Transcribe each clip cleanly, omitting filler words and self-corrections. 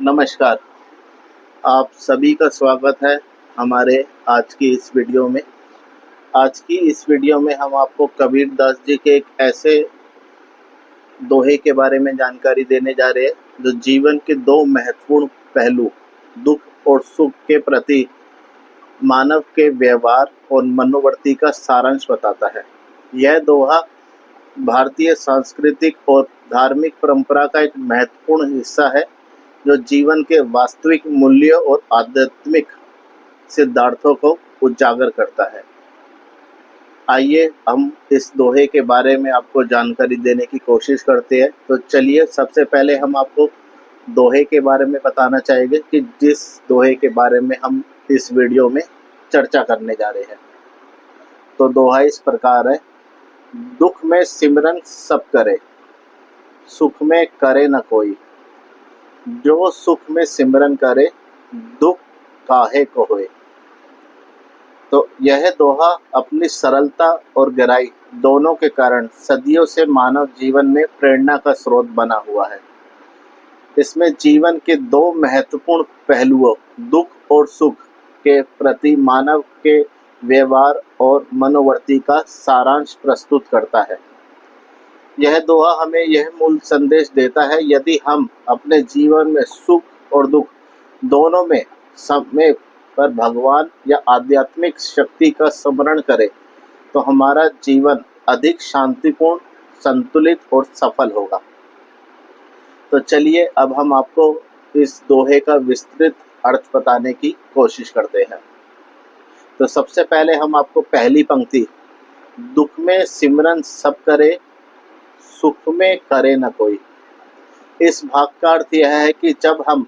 नमस्कार। आप सभी का स्वागत है हमारे आज की इस वीडियो में। आज की इस वीडियो में हम आपको कबीर दास जी के एक ऐसे दोहे के बारे में जानकारी देने जा रहे हैं जो जीवन के दो महत्वपूर्ण पहलू दुख और सुख के प्रति मानव के व्यवहार और मनोवृत्ति का सारांश बताता है। यह दोहा भारतीय सांस्कृतिक और धार्मिक परंपरा का एक महत्वपूर्ण हिस्सा है जो जीवन के वास्तविक मूल्यों और आध्यात्मिक सिद्धांतों को उजागर करता है। आइए हम इस दोहे के बारे में आपको जानकारी देने की कोशिश करते हैं। तो चलिए, सबसे पहले हम आपको दोहे के बारे में बताना चाहेंगे कि जिस दोहे के बारे में हम इस वीडियो में चर्चा करने जा रहे हैं। तो दोहा इस प्रकार है, दुख में सिमरन सब करे, सुख में करे न कोई। जो सुख में सिमरन करे, दुख काहे को होए। तो यह दोहा अपनी सरलता और गहराई दोनों के कारण सदियों से मानव जीवन में प्रेरणा का स्रोत बना हुआ है। इसमें जीवन के दो महत्वपूर्ण पहलुओं दुख और सुख के प्रति मानव के व्यवहार और मनोवृत्ति का सारांश प्रस्तुत करता है। यह दोहा हमें यह मूल संदेश देता है, यदि हम अपने जीवन में सुख और दुख दोनों में समय पर भगवान या आध्यात्मिक शक्ति का स्मरण करें तो हमारा जीवन अधिक शांतिपूर्ण, संतुलित और सफल होगा। तो चलिए अब हम आपको इस दोहे का विस्तृत अर्थ बताने की कोशिश करते हैं। तो सबसे पहले हम आपको पहली पंक्ति, दुख में सिमरन सब करे, सुख में करे न कोई। इस भाग का अर्थ यह है कि जब हम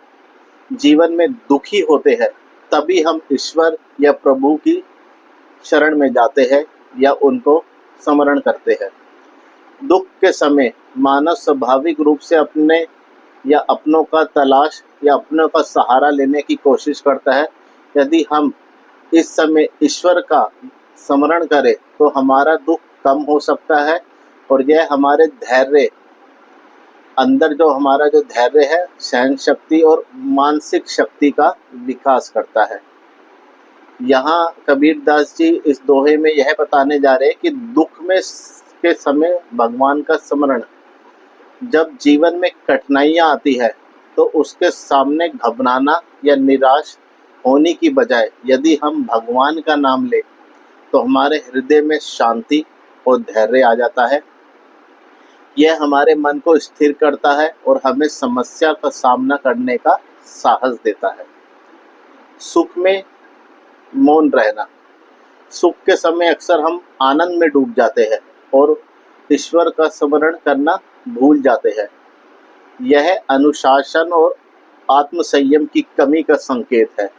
जीवन में दुखी होते हैं तभी हम ईश्वर या प्रभु की शरण में जाते हैं या उनको स्मरण करते हैं। दुख के समय मानव स्वाभाविक रूप से अपने या अपनों का तलाश या अपनों का सहारा लेने की कोशिश करता है। यदि हम इस समय ईश्वर का स्मरण करें तो हमारा दुख कम हो सकता है और यह हमारे धैर्य अंदर जो हमारा जो धैर्य है, सहन शक्ति और मानसिक शक्ति का विकास करता है। यहाँ कबीर दास जी इस दोहे में यह बताने जा रहे हैं कि दुख में के समय भगवान का स्मरण, जब जीवन में कठिनाइयाँ आती है तो उसके सामने घबराना या निराश होने की बजाय यदि हम भगवान का नाम लें तो हमारे हृदय में शांति और धैर्य आ जाता है। यह हमारे मन को स्थिर करता है और हमें समस्या का सामना करने का साहस देता है। सुख में मौन रहना, सुख के समय अक्सर हम आनंद में डूब जाते हैं और ईश्वर का स्मरण करना भूल जाते हैं। यह अनुशासन और आत्मसंयम की कमी का संकेत है।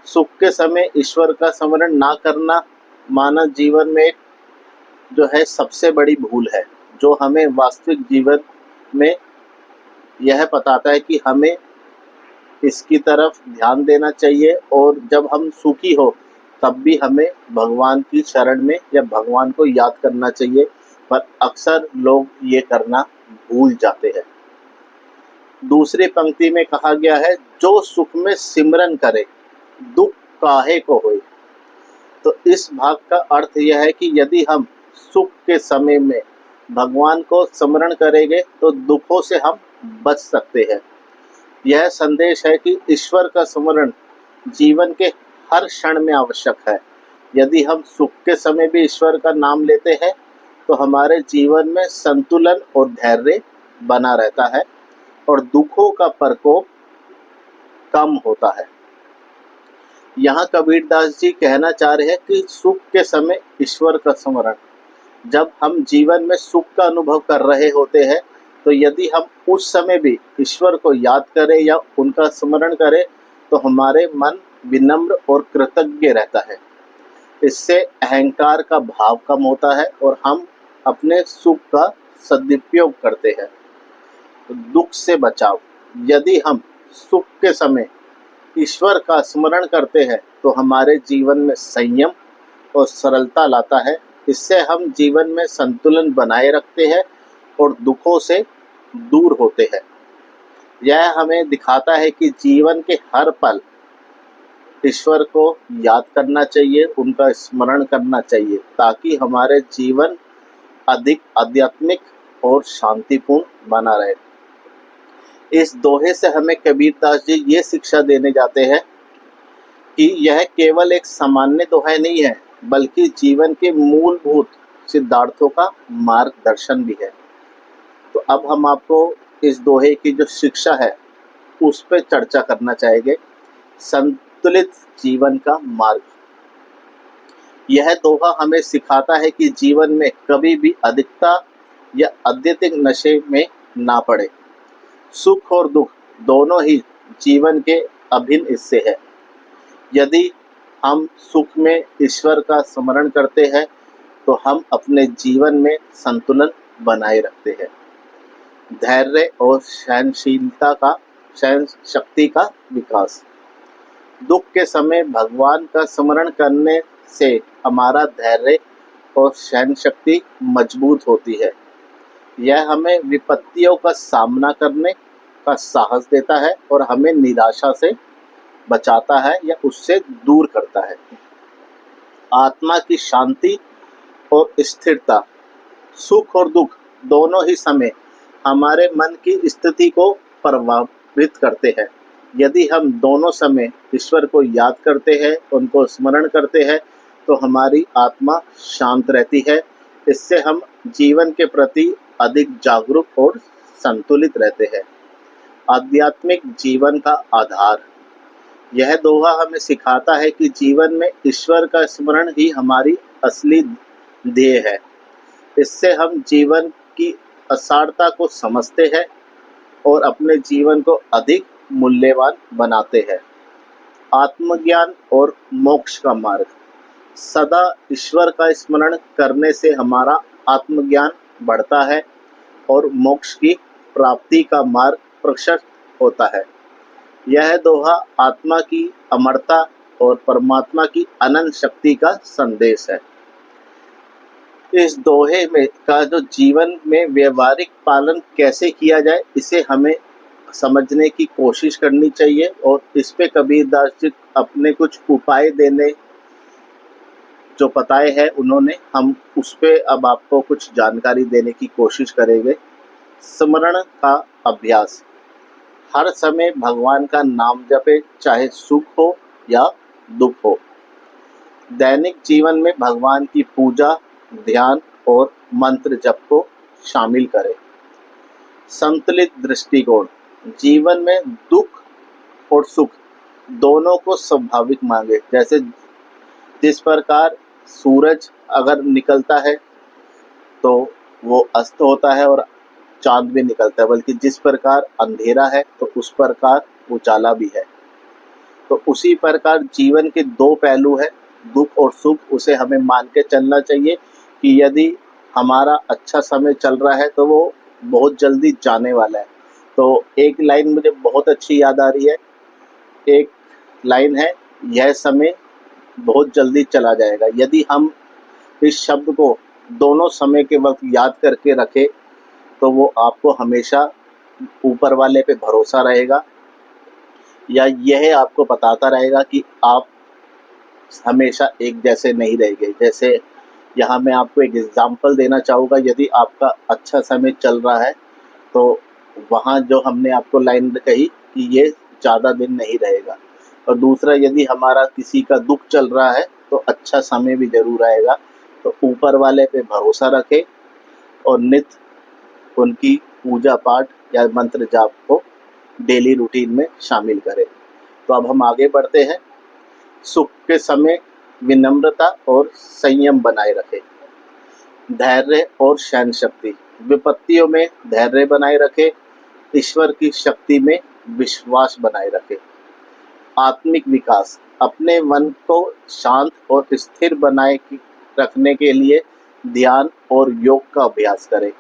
सुख के समय ईश्वर का स्मरण ना करना मानव जीवन में जो है सबसे बड़ी भूल है, जो हमें वास्तविक जीवन में यह बताता है कि हमें इसकी तरफ ध्यान देना चाहिए और जब हम सुखी हो तब भी हमें भगवान की शरण में या भगवान को याद करना चाहिए, पर अक्सर लोग ये करना भूल जाते हैं। दूसरी पंक्ति में कहा गया है, जो सुख में सिमरन करे, दुख काहे को होए। तो इस भाग का अर्थ यह है कि यदि हम सुख के समय में भगवान को स्मरण करेंगे तो दुखों से हम बच सकते हैं। यह संदेश है कि ईश्वर का स्मरण जीवन के हर क्षण में आवश्यक है। यदि हम सुख के समय भी ईश्वर का नाम लेते हैं तो हमारे जीवन में संतुलन और धैर्य बना रहता है और दुखों का प्रकोप कम होता है। यहाँ कबीर दास जी कहना चाह रहे हैं कि सुख के समय ईश्वर का स्मरण, जब हम जीवन में सुख का अनुभव कर रहे होते हैं तो यदि हम उस समय भी ईश्वर को याद करें या उनका स्मरण करें तो हमारे मन विनम्र और कृतज्ञ रहता है। इससे अहंकार का भाव कम होता है और हम अपने सुख का सदुपयोग करते हैं। तो दुख से बचाव, यदि हम सुख के समय ईश्वर का स्मरण करते हैं तो हमारे जीवन में संयम और सरलता लाता है। इससे हम जीवन में संतुलन बनाए रखते हैं और दुखों से दूर होते हैं। यह हमें दिखाता है कि जीवन के हर पल ईश्वर को याद करना चाहिए, उनका स्मरण करना चाहिए, ताकि हमारे जीवन अधिक आध्यात्मिक और शांतिपूर्ण बना रहे। इस दोहे से हमें कबीरदास जी ये शिक्षा देने जाते हैं कि यह केवल एक सामान्य दोहा नहीं है, बल्कि जीवन के मूलभूत सिद्धांतों का मार्गदर्शन भी है। तो अब हम आपको इस दोहे की जो शिक्षा है उस पर चर्चा करना चाहेंगे। संतुलित जीवन का मार्ग। यह दोहा हमें सिखाता है कि जीवन में कभी भी अधिकता या अत्यधिक नशे में ना पड़े। सुख और दुख दोनों ही जीवन के अभिन्न हिस्से हैं। यदि हम सुख में ईश्वर का स्मरण करते हैं तो हम अपने जीवन में संतुलन बनाए रखते हैं। धैर्य और सहन शक्ति का विकास। दुख के समय भगवान का स्मरण करने से हमारा धैर्य और सहन शक्ति मजबूत होती है। यह हमें विपत्तियों का सामना करने का साहस देता है और हमें निराशा से बचाता है या उससे दूर करता है। आत्मा की शांति और स्थिरता। सुख और दुख दोनों ही समय हमारे मन की स्थिति को प्रभावित करते हैं। यदि हम दोनों समय ईश्वर को याद करते हैं, उनको स्मरण करते हैं, तो हमारी आत्मा शांत रहती है। इससे हम जीवन के प्रति अधिक जागरूक और संतुलित रहते हैं। आध्यात्मिक जीवन का आधार। यह दोहा हमें सिखाता है कि जीवन में ईश्वर का स्मरण ही हमारी असली ध्येय है। इससे हम जीवन की असारता को समझते हैं और अपने जीवन को अधिक मूल्यवान बनाते हैं। आत्मज्ञान और मोक्ष का मार्ग। सदा ईश्वर का स्मरण करने से हमारा आत्मज्ञान बढ़ता है और मोक्ष की प्राप्ति का मार्ग प्रशस्त होता है। यह दोहा आत्मा की अमरता और परमात्मा की अनंत शक्ति का संदेश है। इस दोहे में का जो जीवन में व्यवहारिक पालन कैसे किया जाए, इसे हमें समझने की कोशिश करनी चाहिए और इस पे कबीरदास जी अपने कुछ उपाय देने जो बताए हैं उन्होंने, हम उस पे अब आपको कुछ जानकारी देने की कोशिश करेंगे। स्मरण का अभ्यास। हर समय भगवान का नाम जपे, चाहे सुख हो या दुख हो। दैनिक जीवन में भगवान की पूजा, ध्यान और मंत्र जप को शामिल करें। संतुलित दृष्टिकोण। जीवन में दुख और सुख दोनों को स्वाभाविक मांगे। जैसे जिस प्रकार सूरज अगर निकलता है तो वो अस्त होता है और चांद भी निकलता है, बल्कि जिस प्रकार अंधेरा है तो उस प्रकार उजाला भी है। तो उसी प्रकार जीवन के दो पहलू है, दुख और सुख। उसे हमें मान के चलना चाहिए कि यदि हमारा अच्छा समय चल रहा है तो वो बहुत जल्दी जाने वाला है। तो एक लाइन मुझे बहुत अच्छी याद आ रही है। एक लाइन है, यह समय बहुत जल्दी चला जाएगा। यदि हम इस शब्द को दोनों समय के वक्त याद करके रखें तो वो आपको हमेशा ऊपर वाले पे भरोसा रहेगा, या यह आपको बताता रहेगा कि आप हमेशा एक जैसे नहीं रहेंगे। जैसे यहाँ मैं आपको एक एग्जांपल देना चाहूँगा। यदि आपका अच्छा समय चल रहा है तो वहाँ जो हमने आपको लाइन कही कि ये ज़्यादा दिन नहीं रहेगा। और दूसरा, यदि हमारा किसी का दुख चल रहा है तो अच्छा समय भी जरूर आएगा। तो ऊपर वाले पे भरोसा रखें और नित्य उनकी पूजा पाठ या मंत्र जाप को डेली रूटीन में शामिल करें। तो अब हम आगे बढ़ते हैं। सुख के समय विनम्रता और संयम बनाए रखें। धैर्य और सहन शक्ति। विपत्तियों में धैर्य बनाए रखें। ईश्वर की शक्ति में विश्वास बनाए रखें। आत्मिक विकास। अपने मन को शांत और स्थिर बनाए रखने के लिए ध्यान और योग का अभ्यास करें।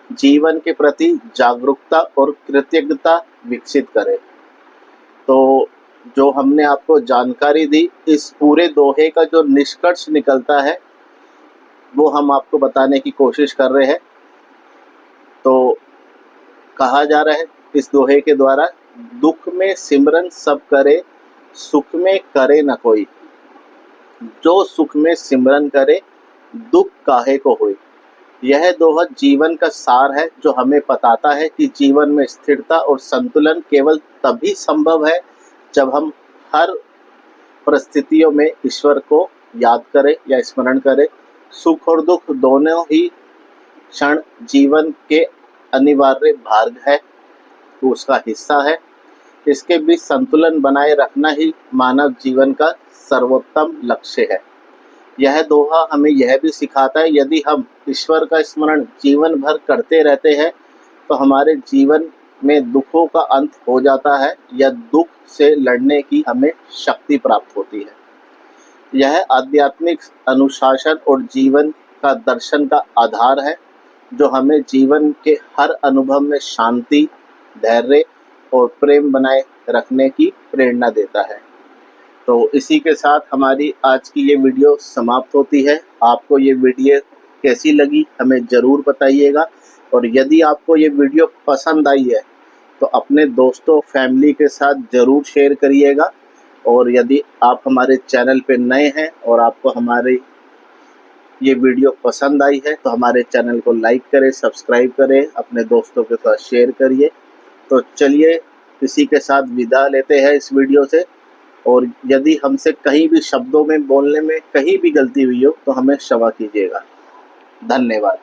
जीवन के प्रति जागरूकता और कृतज्ञता विकसित करें। तो जो हमने आपको जानकारी दी, इस पूरे दोहे का जो निष्कर्ष निकलता है वो हम आपको बताने की कोशिश कर रहे हैं। तो कहा जा रहा है इस दोहे के द्वारा, दुख में सिमरन सब करे, सुख में करे न कोई। जो सुख में सिमरन करे, दुख काहे को होए। यह दोहा जीवन का सार है, जो हमें बताता है कि जीवन में स्थिरता और संतुलन केवल तभी संभव है जब हम हर परिस्थितियों में ईश्वर को याद करें या स्मरण करें। सुख और दुख दोनों ही क्षण जीवन के अनिवार्य भाग है, तो उसका हिस्सा है। इसके बीच संतुलन बनाए रखना ही मानव जीवन का सर्वोत्तम लक्ष्य है। यह दोहा हमें यह भी सिखाता है, यदि हम ईश्वर का स्मरण जीवन भर करते रहते हैं तो हमारे जीवन में दुखों का अंत हो जाता है या दुख से लड़ने की हमें शक्ति प्राप्त होती है। यह आध्यात्मिक अनुशासन और जीवन का दर्शन का आधार है, जो हमें जीवन के हर अनुभव में शांति, धैर्य और प्रेम बनाए रखने की प्रेरणा देता है। तो इसी के साथ हमारी आज की ये वीडियो समाप्त होती है। आपको ये वीडियो कैसी लगी हमें ज़रूर बताइएगा, और यदि आपको ये वीडियो पसंद आई है तो अपने दोस्तों, फैमिली के साथ ज़रूर शेयर करिएगा। और यदि आप हमारे चैनल पे नए हैं और आपको हमारे ये वीडियो पसंद आई है तो हमारे चैनल को लाइक करें, सब्सक्राइब करें, अपने दोस्तों के साथ शेयर करिए। तो चलिए इसी के साथ विदा लेते हैं इस वीडियो से। और यदि हमसे कहीं भी शब्दों में बोलने में कहीं भी गलती हुई हो तो हमें क्षमा कीजिएगा। धन्यवाद।